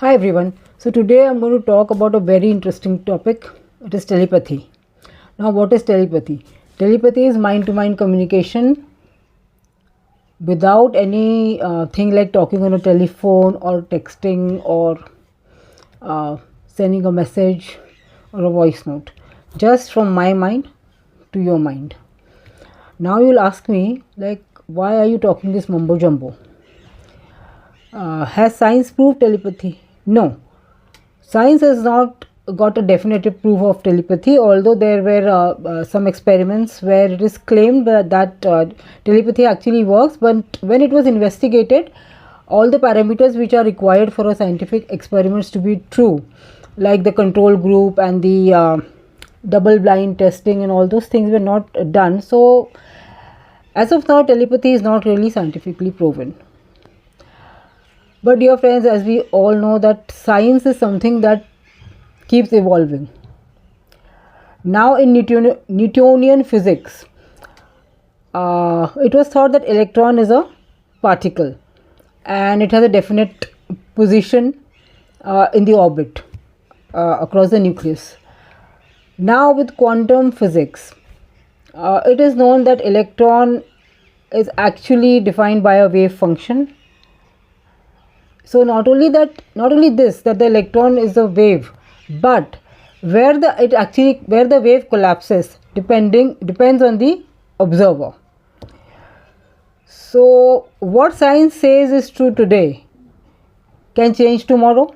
Hi everyone. So today I'm going to talk about a very interesting topic. It is telepathy. Now, what is telepathy? Telepathy is mind-to-mind communication without any thing like talking on a telephone or texting or sending a message or a voice note. Just from my mind to your mind. Now you'll ask me, like, why are you talking this mumbo jumbo? Has science proved telepathy? No. Science has not got a definitive proof of telepathy, although there were some experiments where it is claimed that telepathy actually works, but when it was investigated, all the parameters which are required for a scientific experiments to be true, like the control group and the double blind testing and all those things were not done. So, as of now, telepathy is not really scientifically proven. But dear friends, as we all know that science is something that keeps evolving. Now in Newtonian physics, it was thought that electron is a particle and it has a definite position in the orbit across the nucleus. Now with quantum physics, it is known that electron is actually defined by a wave function. So not only that the electron is a wave, but where the wave collapses depends on the observer. So what science says is true today can change tomorrow.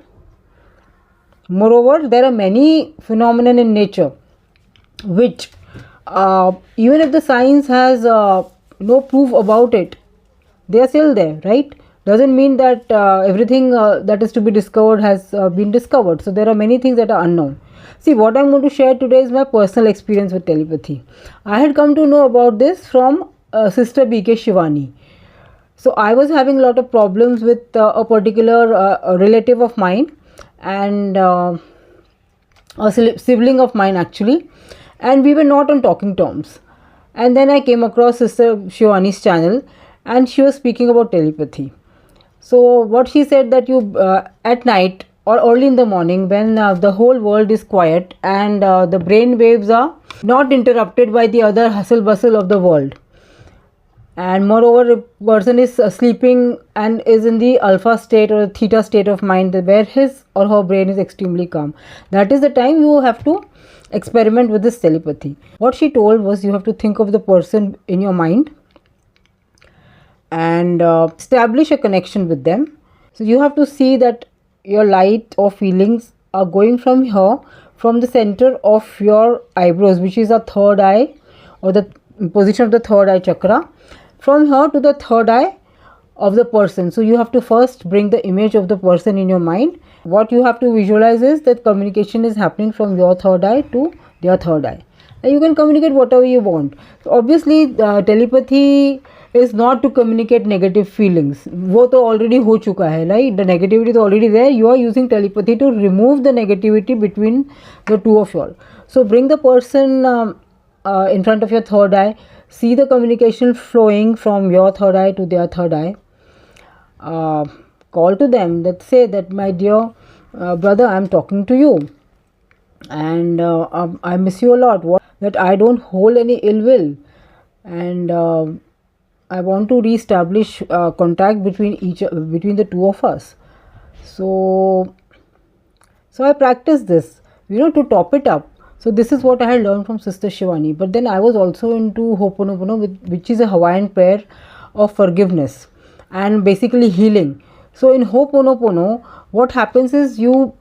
Moreover, there are many phenomena in nature which even if the science has no proof about it, they are still there, right? Doesn't mean that everything that is to be discovered has been discovered. So there are many things that are unknown. See, what I'm going to share today is my personal experience with telepathy. I had come to know about this from Sister B.K. Shivani. So I was having a lot of problems with a particular relative of mine and a sibling of mine actually, and we were not on talking terms. And then I came across Sister Shivani's channel and she was speaking about telepathy. So what she said that you at night or early in the morning when the whole world is quiet and the brain waves are not interrupted by the other hustle bustle of the world, and moreover a person is sleeping and is in the alpha state or theta state of mind where his or her brain is extremely calm, that is the time you have to experiment with this telepathy. What she told was you have to think of the person in your mind and establish a connection with them. So you have to see that your light or feelings are going from here, from the center of your eyebrows, which is a third eye or the position of the third eye chakra, from here to the third eye of the person. So you have to first bring the image of the person in your mind. What you have to visualize is that communication is happening from your third eye to their third eye. Now you can communicate whatever you want. So obviously telepathy is not to communicate negative feelings. वो तो already हो चुका है, right? The negativity is already there. You are using telepathy to remove the negativity between the two of you all. So bring the person in front of your third eye. See the communication flowing from your third eye to their third eye. Call to them. Let's say that, my dear brother, I am talking to you and I miss you a lot. That I don't hold any ill will and I want to re-establish contact between the two of us. So I practice this, to top it up. So this is what I had learned from Sister Shivani. But then I was also into Ho'oponopono, which is a Hawaiian prayer of forgiveness and basically healing. So in Ho'oponopono, what happens is you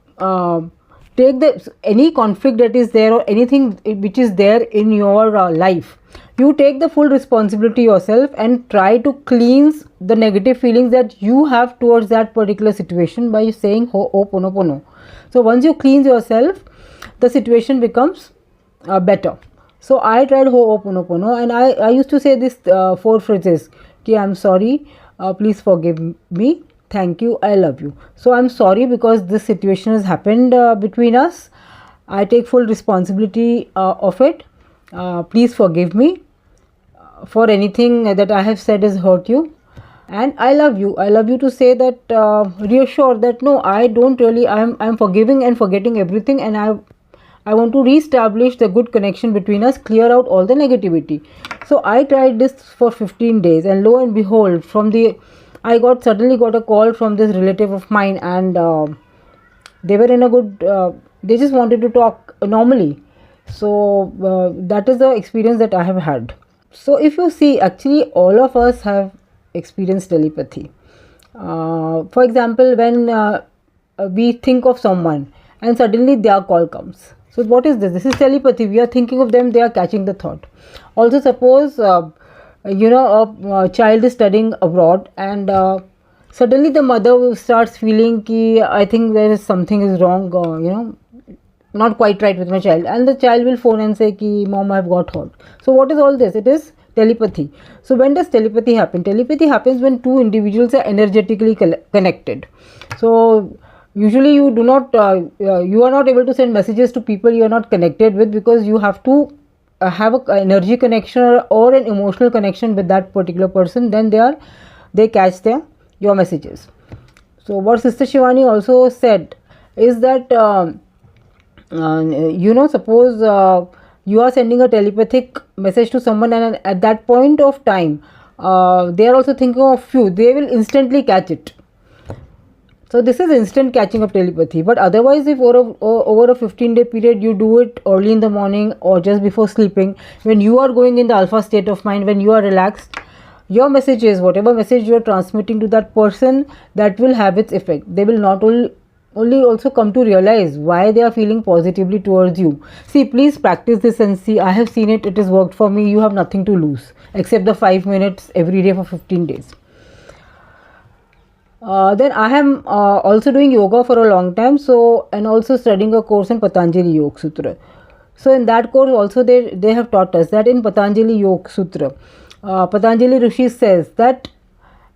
take any conflict that is there or anything which is there in your life. You take the full responsibility yourself and try to cleanse the negative feelings that you have towards that particular situation by saying Ho'oponopono. So once you cleanse yourself, the situation becomes better. So I tried Ho'oponopono and I used to say this 4 phrases. Okay, I'm sorry, please forgive me, thank you, I love you. So I'm sorry because this situation has happened between us. I take full responsibility of it. Please forgive me for anything that I have said has hurt you. and I love you. I love you to say that, reassure that no, I don't really, I'm forgiving and forgetting everything, and I want to reestablish the good connection between us, clear out all the negativity. So I tried this for 15 days, and lo and behold, I suddenly got a call from this relative of mine, and they were in a good, they just wanted to talk normally. So that is the experience that I have had. So if you see, actually all of us have experienced telepathy. For example, when we think of someone and suddenly their call comes. So what is this? This is telepathy. We are thinking of them, they are catching the thought. Also suppose a child is studying abroad, and suddenly the mother starts feeling ki, I think there is something is wrong, not quite right with my child, and the child will phone and say ki, mom, I've got hurt. So what is all this? It is telepathy. So when does telepathy happen? Telepathy happens when two individuals are energetically connected. So usually you are not able to send messages to people you are not connected with, because you have to have a energy connection, or an emotional connection with that particular person. Then they catch your messages. So what Sister Shivani also said is that suppose you are sending a telepathic message to someone, and at that point of time they are also thinking of you, they will instantly catch it. So this is instant catching of telepathy. But otherwise, if over a 15-day period you do it early in the morning or just before sleeping, when you are going in the alpha state of mind, when you are relaxed, your messages, whatever message you are transmitting to that person, that will have its effect. They will not only also come to realize why they are feeling positively towards you. See, please practice this and see. I have seen it. It has worked for me. You have nothing to lose except the 5 minutes every day for 15 days. Then I am also doing yoga for a long time, and also studying a course in Patanjali Yoga Sutras. So in that course also they have taught us that in Patanjali Yoga Sutra, Patanjali Rishi says that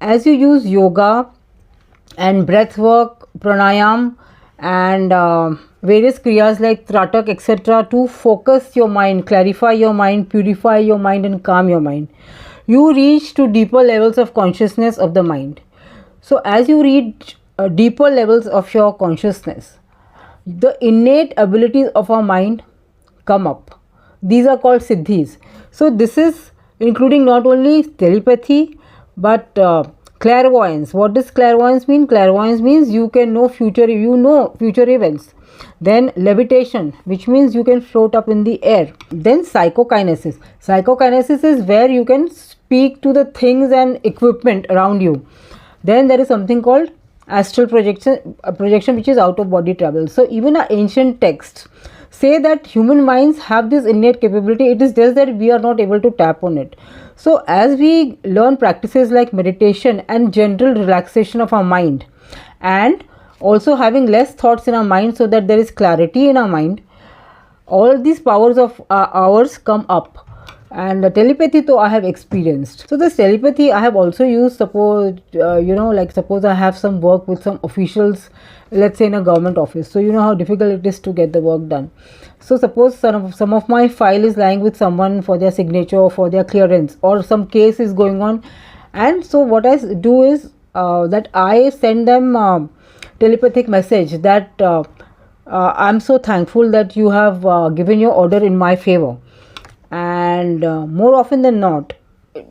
as you use yoga and breath work, pranayam, and various kriyas like tratak, etc., to focus your mind, clarify your mind, purify your mind, and calm your mind, you reach to deeper levels of consciousness of the mind. So as you reach deeper levels of your consciousness, the innate abilities of our mind come up. These are called siddhis. So this is including not only telepathy but clairvoyance. What does clairvoyance mean? Clairvoyance means you can know future events. Then levitation, which means you can float up in the air. Then psychokinesis. Psychokinesis is where you can speak to the things and equipment around you. Then there is something called astral projection, which is out of body travel. So even our ancient texts say that human minds have this innate capability. It is just that we are not able to tap on it. So as we learn practices like meditation and general relaxation of our mind, and also having less thoughts in our mind so that there is clarity in our mind, all these powers of ours come up. And telepathy though I have experienced. So this telepathy I have also used, suppose suppose I have some work with some officials, let's say in a government office. So you know how difficult it is to get the work done. So suppose some of my file is lying with someone for their signature or for their clearance, or some case is going on, and so what I do is that I send them telepathic message that I'm so thankful that you have given your order in my favor. And more often than not,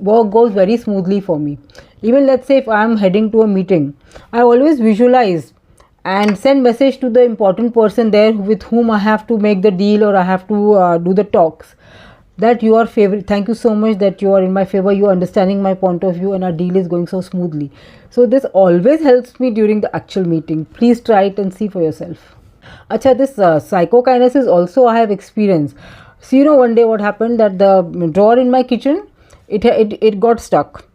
work goes very smoothly for me. Even let's say if I am heading to a meeting, I always visualize and send message to the important person there with whom I have to make the deal, or I have to do the talks, that you are favorite. Thank you so much that you are in my favor, you are understanding my point of view, and our deal is going so smoothly. So this always helps me during the actual meeting. Please try it and see for yourself. Acha, this psychokinesis also I have experienced. So one day what happened, that the drawer in my kitchen, it got stuck.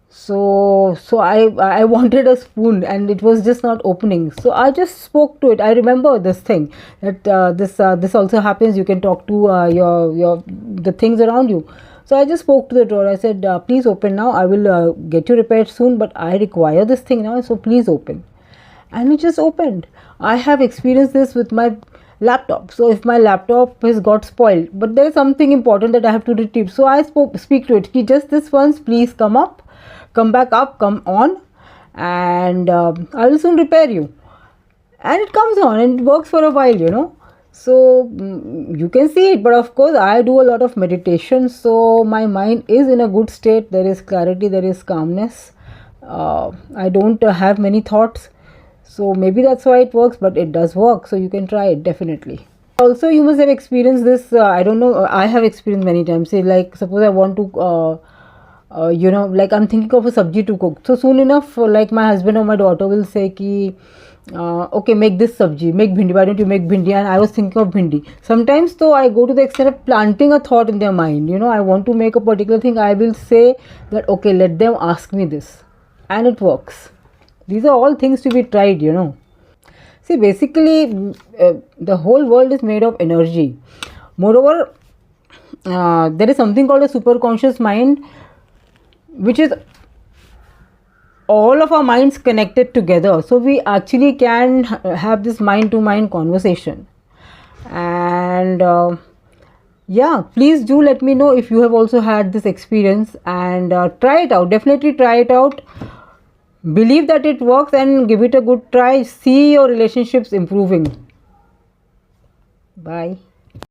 So I wanted a spoon and it was just not opening. So I just spoke to it. I remember this thing, that this also happens. You can talk to the things around you. So I just spoke to the drawer. I said, please open now. I will get you repaired soon, but I require this thing now. So please open. And it just opened. I have experienced this with my laptop. So if my laptop has got spoiled, but there is something important that I have to retrieve, so I speak to it, just this once, please come up, come back up, come on, and I will soon repair you. And it comes on and it works for a while, you know. So you can see it, but of course I do a lot of meditation, so my mind is in a good state. There is clarity, there is calmness. I don't have many thoughts, so maybe that's why it works, but it does work, so you can try it definitely. Also, you must have experienced this. I don't know, I have experienced many times. Say, like, suppose I want to you know, like I'm thinking of a sabji to cook, so soon enough, like my husband or my daughter will say ki okay, make this sabji, make bhindi, why don't you make bhindi, and I was thinking of bhindi. Sometimes though I go to the extent of planting a thought in their mind, you know, I want to make a particular thing, I will say that okay, let them ask me this, and it works. These are all things to be tried, you know. See, basically the whole world is made of energy. Moreover, there is something called a superconscious mind, which is all of our minds connected together, so we actually can have this mind to mind conversation. And yeah, please do let me know if you have also had this experience, and try it out, definitely try it out. Believe that it works and give it a good try. See your relationships improving. Bye.